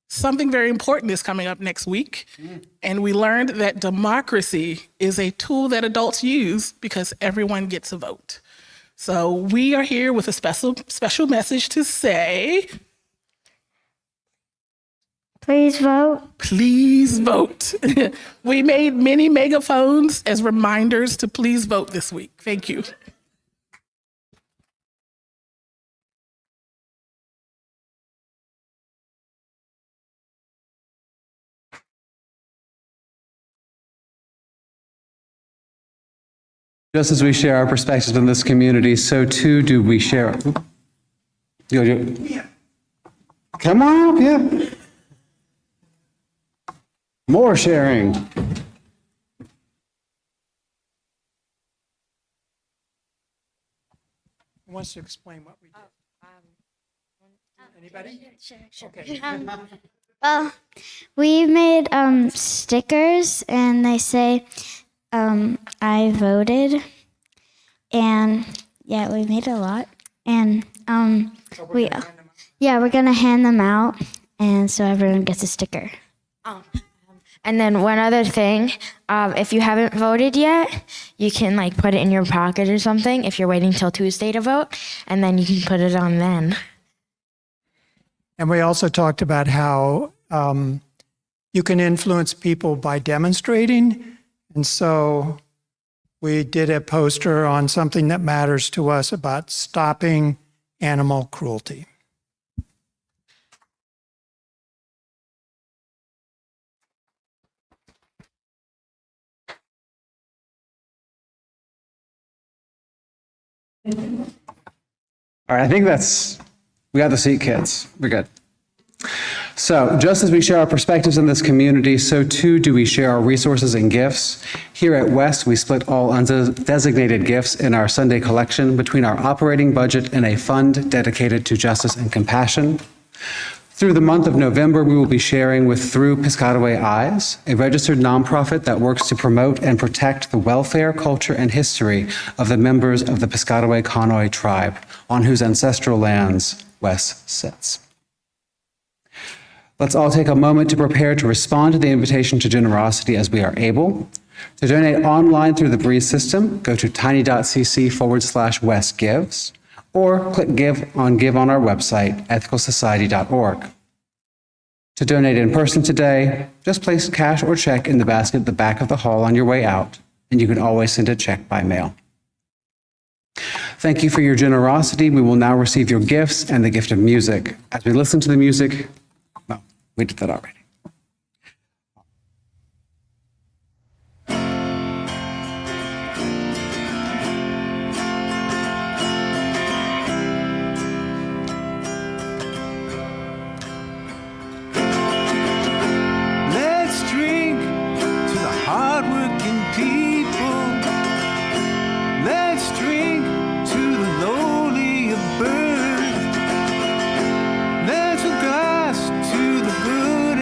something very important is coming up next week. And we learned that democracy is a tool that adults use because everyone gets a vote. So we are here with a special message to say, Please vote. please vote. We made many megaphones as reminders to please vote this week. Thank you. Just as we share our perspectives in this community, so too do we share. Come on up, yeah. More sharing. Who wants to explain what we did? Anybody? Sure. Okay. Well, we made stickers, and they say, I voted, and yeah, we made a lot, and we're gonna hand them out, and so everyone gets a sticker. And then one other thing, if you haven't voted yet, you can like put it in your pocket or something if you're waiting till Tuesday to vote, and then you can put it on then. And we also talked about how you can influence people by demonstrating. And so we did a poster on something that matters to us about stopping animal cruelty. All right, I think we got the seat kids. We're good. So just as we share our perspectives in this community, so too do we share our resources and gifts. Here at WES, we split all undesignated gifts in our Sunday collection between our operating budget and a fund dedicated to justice and compassion. Through the month of November, we will be sharing with Through Piscataway Eyes, a registered nonprofit that works to promote and protect the welfare, culture, and history of the members of the Piscataway Conoy tribe, on whose ancestral lands WES sits. Let's all take a moment to prepare to respond to the invitation to generosity as we are able. To donate online through the Breeze system, go to tiny.cc/WESgives, or click Give on our website, ethicalsociety.org. To donate in person today, just place cash or check in the basket at the back of the hall on your way out, and you can always send a check by mail. Thank you for your generosity. We will now receive your gifts and the gift of music. As we listen to the music, well, we did that already. Let's drink to the hardworking people. Let's drink to the lowly of birth. Let's a glass to the good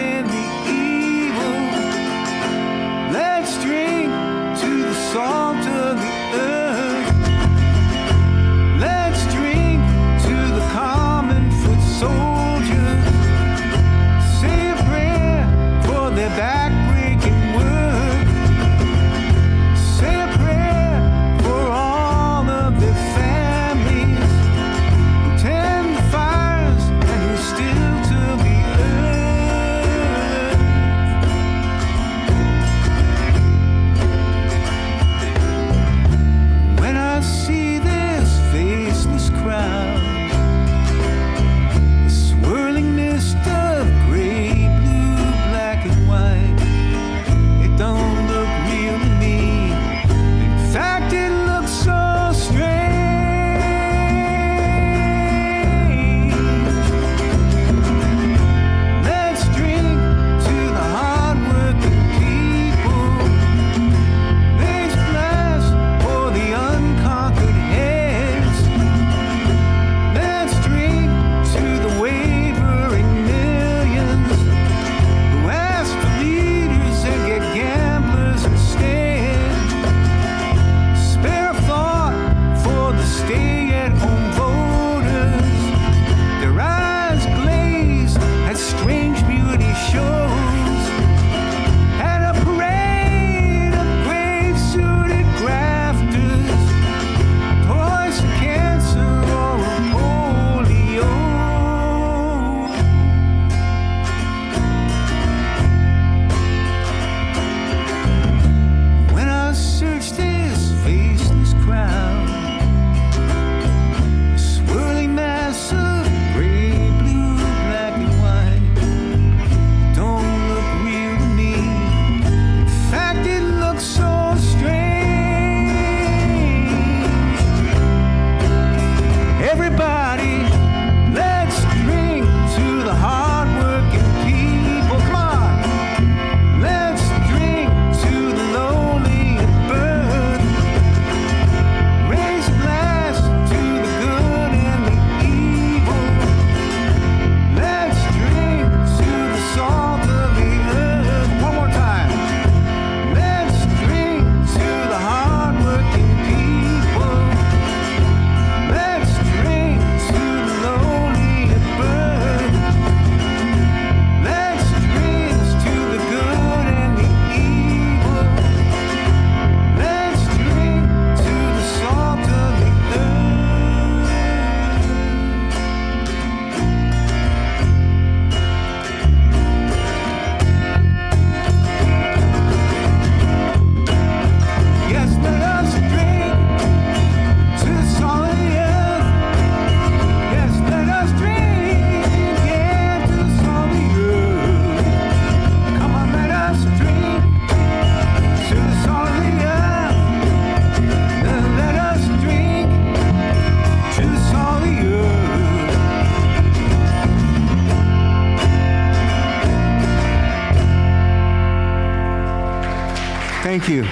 Thank you.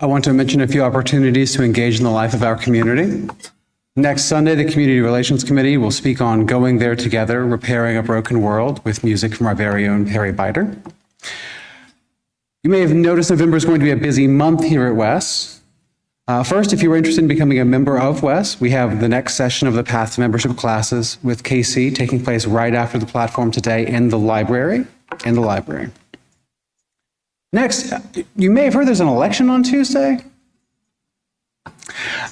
I want to mention a few opportunities to engage in the life of our community. Next Sunday, the Community Relations Committee will speak on Going There Together, Repairing a Broken World with music from our very own Perry Biter. You may have noticed November is going to be a busy month here at WES. First, if you are interested in becoming a member of WES, we have the next session of the Path to Membership classes with Casey taking place right after the platform today in the library. Next, you may have heard there's an election on Tuesday.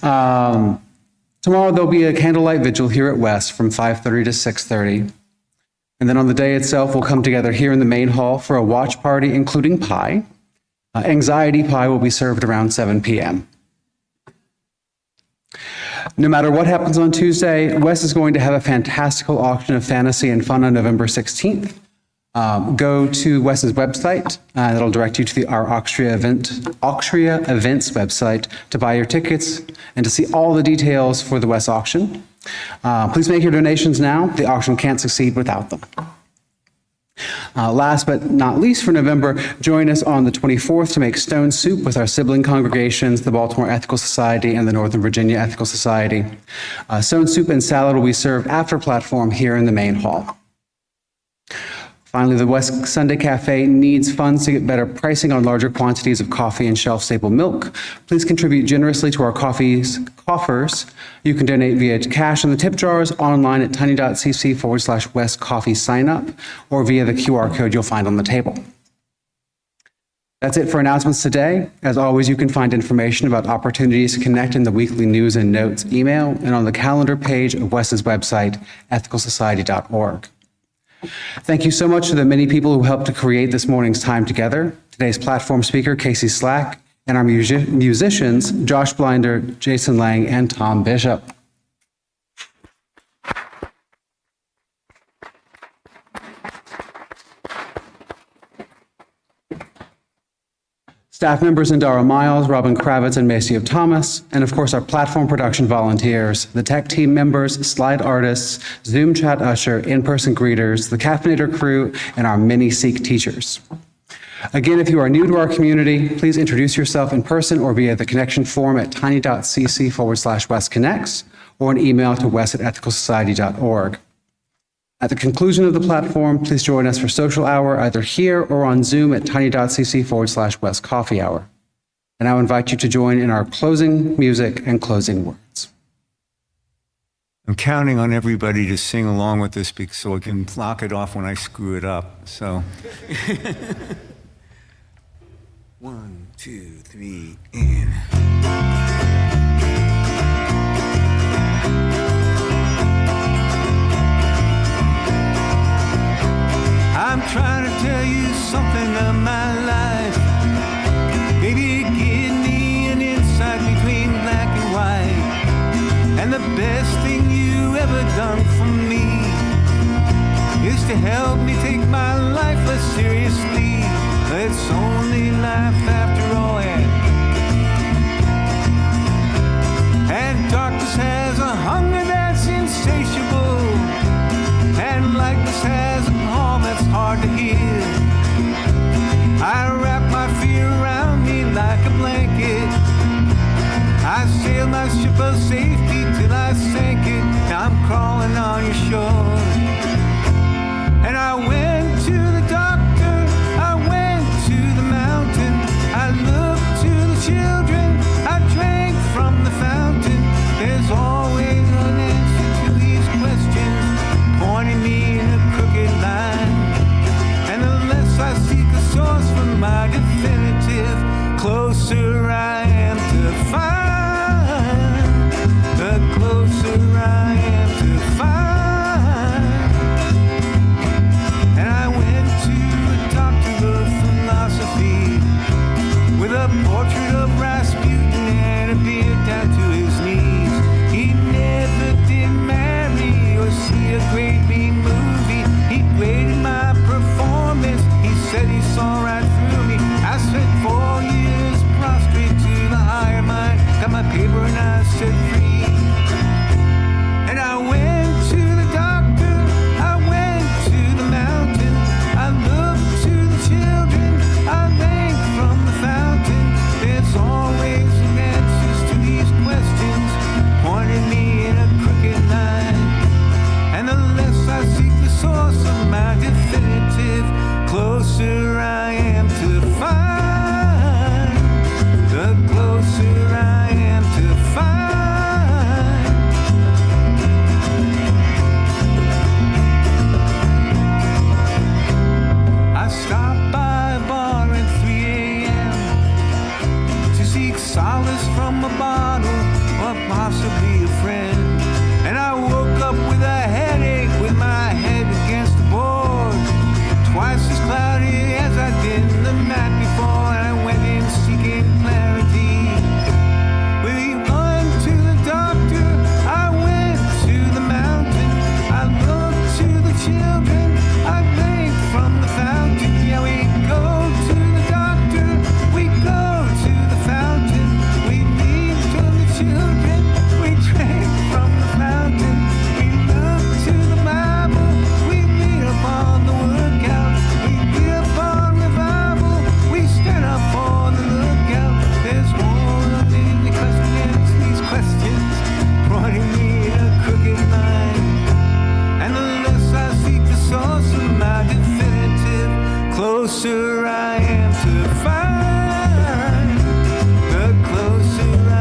Tomorrow there'll be a candlelight vigil here at WES from 5:30 to 6:30. And then on the day itself, we'll come together here in the main hall for a watch party, including pie. Anxiety pie will be served around 7 p.m. No matter what happens on Tuesday, WES is going to have a fantastical auction of fantasy and fun on November 16th. Go to WES's website. That'll direct you to our Auxtria Events website to buy your tickets and to see all the details for the WES auction. Please make your donations now. The auction can't succeed without them. Last but not least for November, join us on the 24th to make stone soup with our sibling congregations, the Baltimore Ethical Society and the Northern Virginia Ethical Society. Stone soup and salad will be served after platform here in the main hall. Finally, the WES Sunday Cafe needs funds to get better pricing on larger quantities of coffee and shelf-stable milk. Please contribute generously to our coffers. You can donate via cash in the tip jars, online at tiny.cc/WES coffee sign up, or via the QR code you'll find on the table. That's it for announcements today. As always, you can find information about opportunities to connect in the weekly news and notes email and on the calendar page of WES's website, ethicalsociety.org. Thank you so much to the many people who helped to create this morning's time together. Today's platform speaker, Casey Slack, and our musicians, Josh Blinder, Jason Lang, and Tom Bishop. Staff members Indara Miles, Robin Kravitz, and Maceo Thomas, and of course our platform production volunteers, the tech team members, slide artists, Zoom chat usher, in-person greeters, the Caffeinator crew, and our many Seek teachers. Again, if you are new to our community, please introduce yourself in person or via the connection form at tiny.cc/WES Connects or an email to wes@ethicalsociety.org. At the conclusion of the platform, please join us for social hour either here or on Zoom at tiny.cc/WES Coffee Hour. And I invite you to join in our closing music and closing words. I'm counting on everybody to sing along with this so I can lock it off when I screw it up. So, 1, 2, 3, and. I'm trying to tell you something of my life. Maybe give me an insight between black and white. And the best thing you ever done for me is to help me take my life less seriously. It's only life after all. And darkness has a hunger that's insatiable. And likeness has a call that's hard to hear. I wrap my fear around me like a blanket. I sail my ship of safety till I sink it. Now I'm crawling on your shore. And I went to the doctor, I went to the mountain, I looked to the children, I drank from the fountain. There's always an answer to these questions, pointing me in a crooked line. And the less I seek a source for my definitive, closer I am to find. The closer I am to find. And I went to a doctor of philosophy with a portrait of Rasputin and a beard down to his knees. He never did marry or see a great big movie. He graded my performance. He said he saw right through me. I spent 4 years prostrate to the higher mind. solace from a bottle or possibly a friend. And I woke up with a headache with my head against the board, twice as cloudy as I'd been the night before. And I went in seeking clarity. We went to the doctor, I went to the mountain, I looked to the children, I drank from the fountain. Yeah, we go to the doctor, we go to the fountain, we leave to the children, we drank from the fountain, we look to the Bible, we read upon the workout, we read upon revival, we stand up for the lookout. There's more of the questions, these questions pointing me in a crooked line. And the less I seek the source of my definitive, closer I am to find. The closer I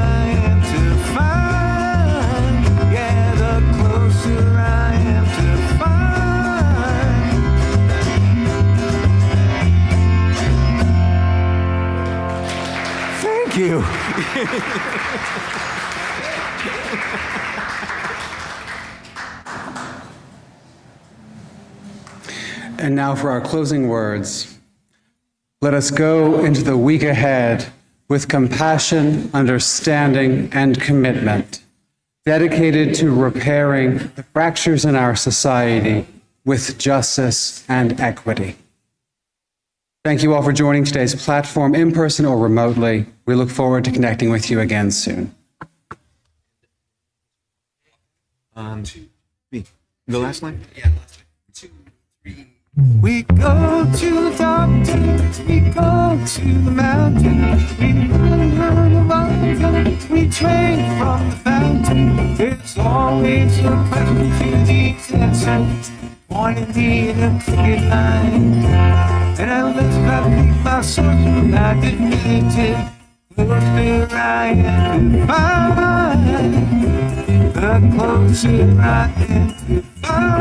am to find. Yeah, the closer I am to find. Thank you. And now for our closing words. Let us go into the week ahead with compassion, understanding, and commitment, dedicated to repairing the fractures in our society with justice and equity. Thank you all for joining today's platform, in person or remotely. We look forward to connecting with you again soon. The last line? Yeah, last line. 2, 3. We go to the doctor, we go to the mountain, we learn the Bible, we drink from the fountain. There's always a question to these answers, pointing me in a crooked line. And I let my source from my definitive, closer I am to find. The closer I am to find.